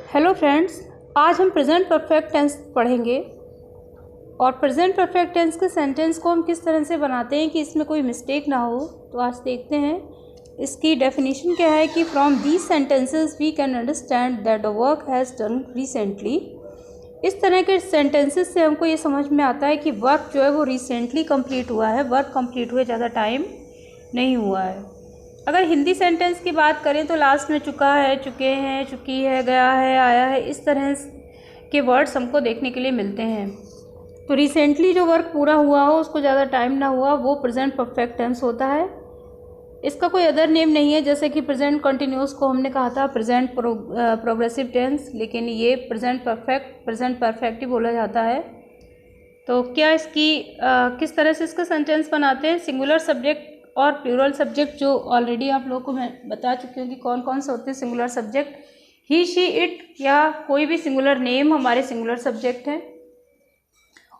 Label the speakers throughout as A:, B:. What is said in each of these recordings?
A: Hello friends, आज हम present perfect tense पढ़ेंगे और प्रेजेंट परफेक्ट टेंस के सेंटेंस को हम किस तरह से बनाते हैं कि इसमें कोई मिस्टेक ना हो। तो आज देखते हैं इसकी डेफिनेशन क्या है कि from these sentences we can understand that the work has done recently. इस तरह के सेंटेंसेस से हमको ये समझ में आता है कि वर्क जो है वो रिसेंटली कंप्लीट हुआ है, वर्क कंप्लीट हुए ज़्यादा टाइम नहीं हुआ है। अगर हिंदी सेंटेंस की बात करें तो लास्ट में चुका है, चुके हैं, चुकी है, गया है, आया है, इस तरह के वर्ड्स हमको देखने के लिए मिलते हैं। तो रिसेंटली जो वर्क पूरा हुआ हो, उसको ज़्यादा टाइम ना हुआ, वो प्रेजेंट परफेक्ट टेंस होता है। इसका कोई अदर नेम नहीं है, जैसे कि प्रेजेंट कंटिन्यूस को हमने कहा था प्रेजेंट प्रोग्रेसिव टेंस, लेकिन ये प्रेजेंट परफेक्ट ही बोला जाता है। तो क्या इसकी किस तरह से इसका सेंटेंस बनाते हैं? सिंगुलर सब्जेक्ट और प्लूरल सब्जेक्ट जो ऑलरेडी आप लोगों को मैं बता चुकी हूँ कि कौन कौन से होते हैं singular subject. He, she, it या कोई भी सिंगुलर नेम हमारे सिंगुलर सब्जेक्ट हैं।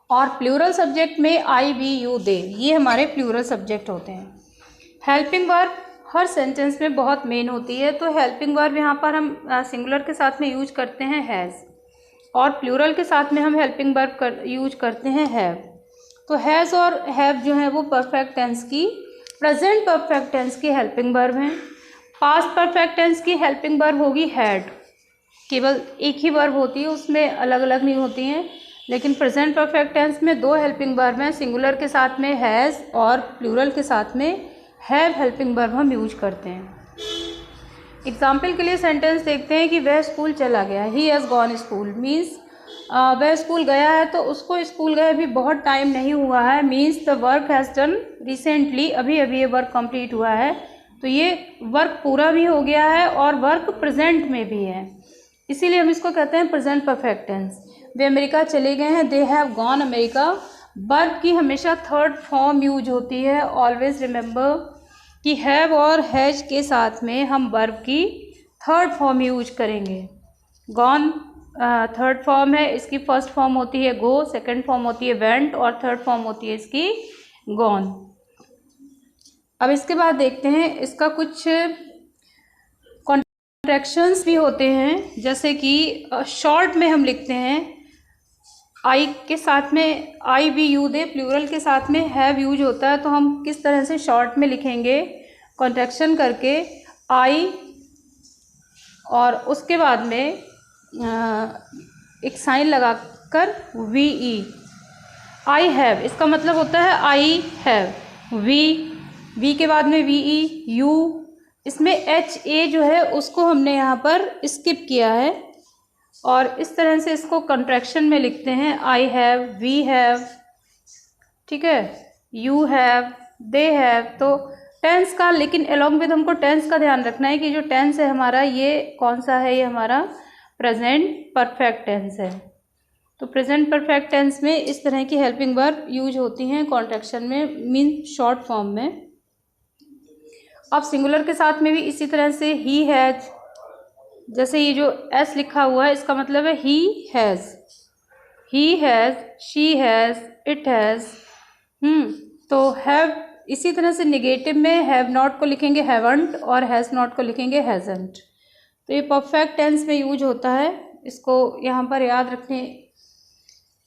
A: और प्लूरल सब्जेक्ट में आई, वी, यू, दे, ये हमारे प्लूरल सब्जेक्ट होते हैं। हेल्पिंग वर्ब हर सेंटेंस में बहुत मेन होती है। तो हेल्पिंग वर्ब यहाँ पर हम सिंगुलर के साथ में यूज करते हैं हैज़, और प्लूरल के साथ में हम हेल्पिंग वर्ब यूज करते हैं हैव। तो हैज़ और हैव जो है वो परफेक्ट टेंस की, प्रेजेंट परफेक्ट टेंस की हेल्पिंग वर्ब हैं। पास्ट परफेक्ट टेंस की हेल्पिंग वर्ब होगी हैड, केवल एक ही वर्ब होती है, उसमें अलग अलग नहीं होती हैं। लेकिन प्रेजेंट परफेक्ट टेंस में दो हेल्पिंग वर्ब हैं, सिंगुलर के साथ में हैज़ और प्लूरल के साथ में हैव हेल्पिंग वर्ब हम यूज करते हैं। एग्जाम्पल के लिए सेंटेंस देखते हैं कि वह स्कूल चला गया, he has gone school, means वह स्कूल गया है तो उसको स्कूल गए भी बहुत टाइम नहीं हुआ है, means the work has done recently, अभी अभी ये वर्क कंप्लीट हुआ है। तो ये वर्क पूरा भी हो गया है और वर्क प्रेजेंट में भी है, इसीलिए हम इसको कहते हैं प्रेजेंट परफेक्ट टेंस। वे अमेरिका चले गए हैं, they have gone America. Verb की हमेशा थर्ड फॉर्म यूज होती है। ऑलवेज रिमेंबर कि हैव और हैज के साथ में हम वर्ब की थर्ड फॉर्म यूज करेंगे। गॉन थर्ड फॉर्म है, इसकी फर्स्ट फॉर्म होती है गो, सेकंड फॉर्म होती है वेंट और थर्ड फॉर्म होती है इसकी गॉन। अब इसके बाद देखते हैं इसका कुछ कॉन्ट्रैक्शंस भी होते हैं, जैसे कि शॉर्ट में हम लिखते हैं आई के साथ में आई, वी, यू, दे, प्लूरल के साथ में हैव यूज होता है। तो हम किस तरह से शॉर्ट में लिखेंगे? कॉन्ट्रैक्शन करके आई और उसके बाद में एक साइन लगाकर वी ई, आई हैव, इसका मतलब होता है आई हैव। वी के बाद में वी ई, यू, इसमें एच ए जो है उसको हमने यहाँ पर स्किप किया है और इस तरह से इसको कंट्रैक्शन में लिखते हैं आई हैव, वी हैव, ठीक है, यू हैव, दे हैव। तो टेंस का, लेकिन अलॉन्ग विद हमको टेंस का ध्यान रखना है कि जो टेंस है हमारा ये कौन सा है, ये हमारा प्रेजेंट परफेक्ट टेंस है। तो प्रेजेंट परफेक्ट टेंस में इस तरह की हेल्पिंग वर्ब यूज होती हैं कॉन्ट्रैक्शन में, मीन शॉर्ट फॉर्म में। अब सिंगुलर के साथ में भी इसी तरह से ही हैज, जैसे ये जो एस लिखा हुआ है इसका मतलब है he has, she has, it has. तो हैव, इसी तरह से नेगेटिव में हैव नॉट को लिखेंगे हैवंट और हैज नॉट को लिखेंगे हैजंट। तो ये परफेक्ट टेंस में यूज होता है, इसको यहाँ पर याद रखने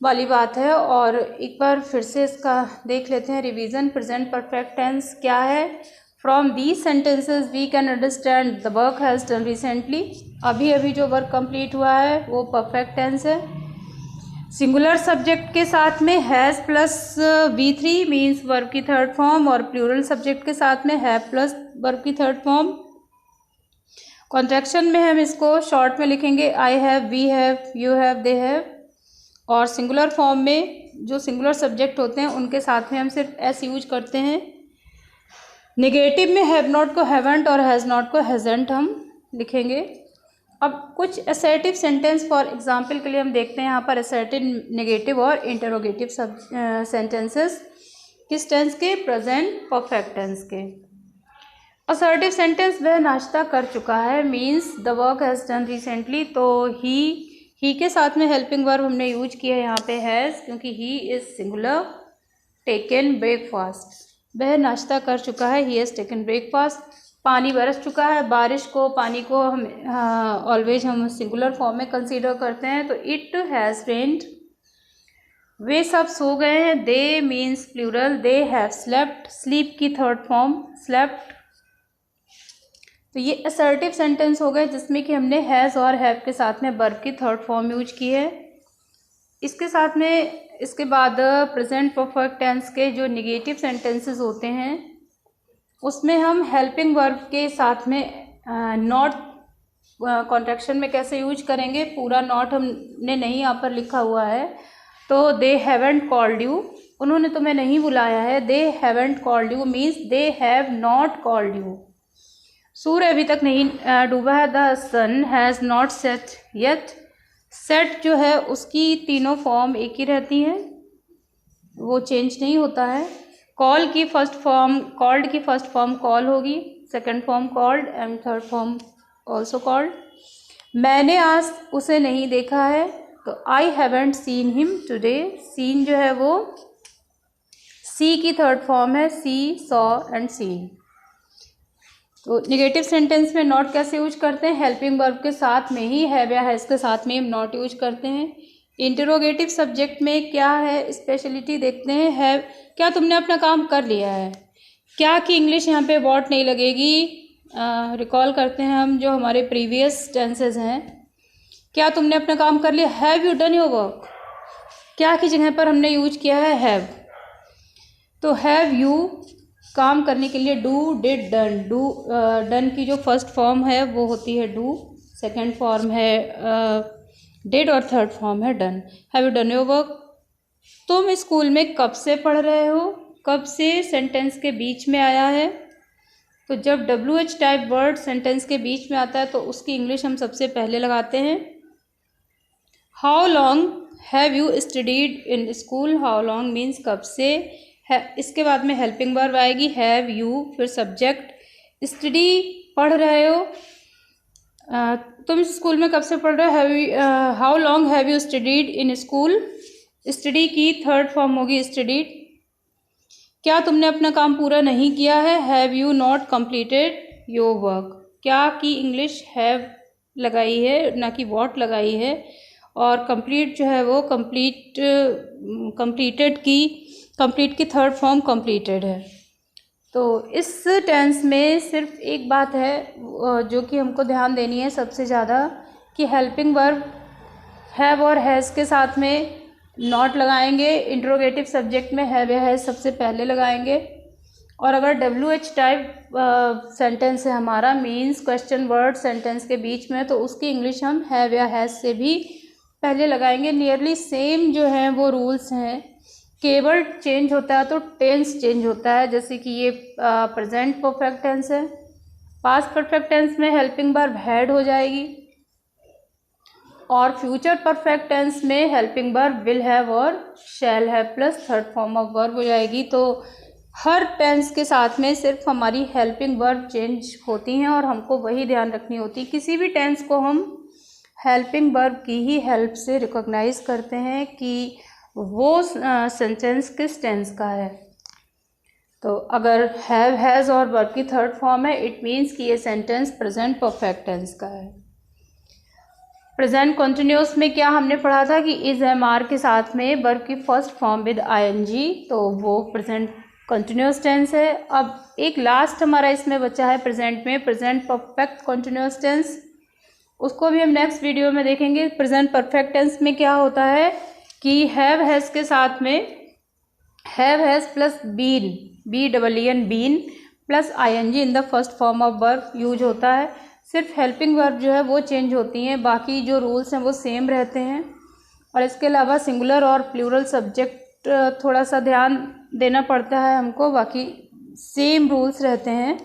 A: वाली बात है। और एक बार फिर से इसका देख लेते हैं रिवीजन। प्रेजेंट परफेक्ट टेंस क्या है? From these sentences we can understand the work has done recently, अभी अभी जो वर्क कंप्लीट हुआ है वो परफेक्ट टेंस है। सिंगुलर सब्जेक्ट के साथ में has plus V3 means verb की थर्ड फॉर्म, और प्लूरल सब्जेक्ट के साथ में हैव प्लस वर्ब की थर्ड फॉर्म। कॉन्ट्रैक्शन में हम इसको शॉर्ट में लिखेंगे I have, we have, you have, they have. और सिंगुलर फॉर्म में जो सिंगुलर सब्जेक्ट होते हैं उनके साथ में हम सिर्फ एस यूज करते हैं। नेगेटिव में हैव नॉट को हैवंट और हैज़ नॉट को हैजेंट हम लिखेंगे। अब कुछ असर्टिव सेंटेंस फॉर एग्जांपल के लिए हम देखते हैं यहाँ पर असर्टिव, नेगेटिव और इंटरोगेटिव सेंटेंसेस किस टेंस के? प्रेजेंट परफेक्ट टेंस के। असर्टिव सेंटेंस वह नाश्ता कर चुका है, means the work has done recently. तो ही के साथ में हेल्पिंग वर्ब हमने यूज किया है यहाँ पे हैज़, क्योंकि he is singular. Taken breakfast, वह नाश्ता कर चुका है, ही हैज़ टेकन ब्रेकफास्ट। पानी बरस चुका है। बारिश को, पानी को हम ऑलवेज हम सिंगुलर फॉर्म में कंसीडर करते हैं, तो इट हैज़ रेन्ड। वे सब सो गए हैं। They means plural, they have slept, sleep की थर्ड फॉर्म स्लेप्ट। तो ये असर्टिव सेंटेंस हो गए जिसमें कि हमने हैज़ और हैव के साथ में वर्ब की थर्ड फॉर्म यूज की है। इसके साथ में इसके बाद प्रेजेंट परफेक्ट टेंस के जो निगेटिव सेंटेंसेस होते हैं उसमें हम हेल्पिंग वर्ब के साथ में नॉट कॉन्ट्रैक्शन में कैसे यूज करेंगे, पूरा नॉट हमने नहीं यहाँ पर लिखा हुआ है। तो दे हैवेंट कॉल्ड यू, उन्होंने तुम्हें नहीं बुलाया है। They haven't called you means they have not called you. सूर्य अभी तक नहीं डूबा है। The sun has not set yet. Set जो है उसकी तीनों फॉर्म एक ही रहती हैं, वो चेंज नहीं होता है। कॉल की फर्स्ट फॉर्म, कॉल्ड की फर्स्ट फॉर्म कॉल होगी, second form called and third form also called. मैंने आज उसे नहीं देखा है, तो I haven't seen him today. Seen जो है वो सी की थर्ड फॉर्म है, सी, सॉ एंड सीन। तो निगेटिव सेंटेंस में नॉट कैसे यूज करते हैं, हेल्पिंग वर्ब के साथ में ही, हैव या हैज़ के साथ में हम नॉट यूज करते हैं। इंटरोगेटिव सब्जेक्ट में क्या है स्पेशलिटी देखते हैं। हैव, क्या तुमने अपना काम कर लिया है। क्या की इंग्लिश यहाँ पे वॉट नहीं लगेगी। रिकॉल करते हैं हम जो हमारे प्रीवियस टेंसेज हैं। क्या तुमने अपना काम कर लिया, have you done your work. क्या की जगह पर हमने यूज किया है हैव। तो हैव यू काम करने के लिए do, did, done. Do done की जो फर्स्ट फॉर्म है वो होती है डू, सेकंड फॉर्म है डिड और थर्ड फॉर्म है done. Have you done your work. तुम स्कूल में कब से पढ़ रहे हो। कब से सेंटेंस के बीच में आया है, तो जब WH टाइप वर्ड सेंटेंस के बीच में आता है तो उसकी इंग्लिश हम सबसे पहले लगाते हैं। How long have you studied in school. How long means कब से है। इसके बाद में हेल्पिंग वर्ब आएगी हैव यू, फिर सब्जेक्ट। स्टडी पढ़ रहे हो, तुम स्कूल में कब से पढ़ रहे हो। How long have you studied in school. Study की थर्ड फॉर्म होगी स्टडीड। क्या तुमने अपना काम पूरा नहीं किया है, have you not completed your work. क्या की इंग्लिश हैव लगाई है, ना कि वॉट लगाई है। और कंप्लीट जो है वो कंप्लीट की थर्ड फॉर्म कंप्लीटेड है। तो इस टेंस में सिर्फ एक बात है जो कि हमको ध्यान देनी है सबसे ज़्यादा, कि हेल्पिंग वर्ब हैव और हैज़ के साथ में नॉट लगाएंगे। इंट्रोगेटिव सब्जेक्ट में हैव या हैज़ सबसे पहले लगाएंगे। और अगर WH टाइप सेंटेंस है हमारा, मीन्स क्वेश्चन वर्ड सेंटेंस के बीच में, तो उसकी इंग्लिश हम हैव या हैज़ से भी पहले लगाएंगे। नियरली सेम जो है वो रूल्स हैं, केवल चेंज होता है तो टेंस चेंज होता है। जैसे कि ये प्रेजेंट परफेक्ट टेंस है, पास्ट परफेक्ट टेंस में हेल्पिंग वर्ब हैड हो जाएगी, और फ्यूचर परफेक्ट टेंस में हेल्पिंग वर्ब विल हैव और shall have plus third form of verb हो जाएगी। तो हर टेंस के साथ में सिर्फ हमारी हेल्पिंग वर्ब चेंज होती हैं और हमको वही ध्यान रखनी होती है। किसी भी टेंस को हम हेल्पिंग वर्ब की ही हेल्प से रिकॉग्नाइज करते हैं कि वो सेंटेंस किस टेंस का है। तो अगर हैव, हैज़ और वर्ब की थर्ड फॉर्म है, इट मीन्स कि ये सेंटेंस प्रेजेंट परफेक्ट टेंस का है। प्रेजेंट कंटिन्यूअस में क्या हमने पढ़ा था कि इज MR के साथ में वर्ब की फर्स्ट फॉर्म विद ING, तो वो प्रेजेंट कंटिन्यूअस टेंस है। अब एक लास्ट हमारा इसमें बचा है प्रेजेंट में, प्रेजेंट परफेक्ट कंटिन्यूअस टेंस। उसको भी हम नेक्स्ट वीडियो में देखेंगे। प्रेजेंट परफेक्ट टेंस में क्या होता है कि हैव हैज़ के साथ में have has plus been, BEEN been plus ING in the first form of verb use होता है। सिर्फ हेल्पिंग वर्ब जो है वो चेंज होती हैं, बाकी जो रूल्स हैं वो सेम रहते हैं। और इसके अलावा सिंगुलर और प्लूरल सब्जेक्ट थोड़ा सा ध्यान देना पड़ता है हमको, बाकी सेम रूल्स रहते हैं।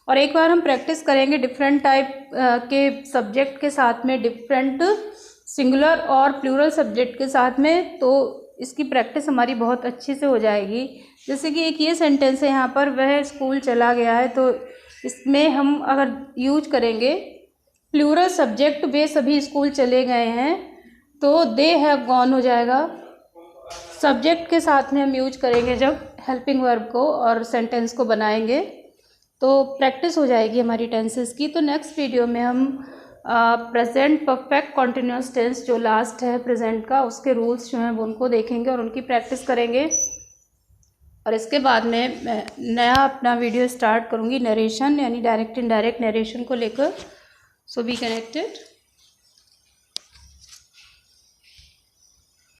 A: और एक बार हम प्रैक्टिस करेंगे डिफरेंट टाइप के सब्जेक्ट के साथ में, डिफरेंट सिंगुलर और प्लूरल सब्जेक्ट के साथ में, तो इसकी प्रैक्टिस हमारी बहुत अच्छी से हो जाएगी। जैसे कि एक ये सेंटेंस है यहाँ पर, वह स्कूल चला गया है, तो इसमें हम अगर यूज करेंगे प्लूरल सब्जेक्ट, वे सभी स्कूल चले गए हैं, तो दे हैव गॉन हो जाएगा। सब्जेक्ट के साथ में हम यूज करेंगे जब हेल्पिंग वर्ब को और सेंटेंस को बनाएंगे, तो प्रैक्टिस हो जाएगी हमारी टेंसेस की। तो नेक्स्ट वीडियो में हम प्रेजेंट परफेक्ट कॉन्टिन्यूस टेंस जो लास्ट है प्रेजेंट का, उसके रूल्स जो हैं वो उनको देखेंगे और उनकी प्रैक्टिस करेंगे। और इसके बाद में मैं नया अपना वीडियो स्टार्ट करूँगी नरेशन यानी डायरेक्ट इनडायरेक्ट नरेशन को लेकर। सो बी कनेक्टेड।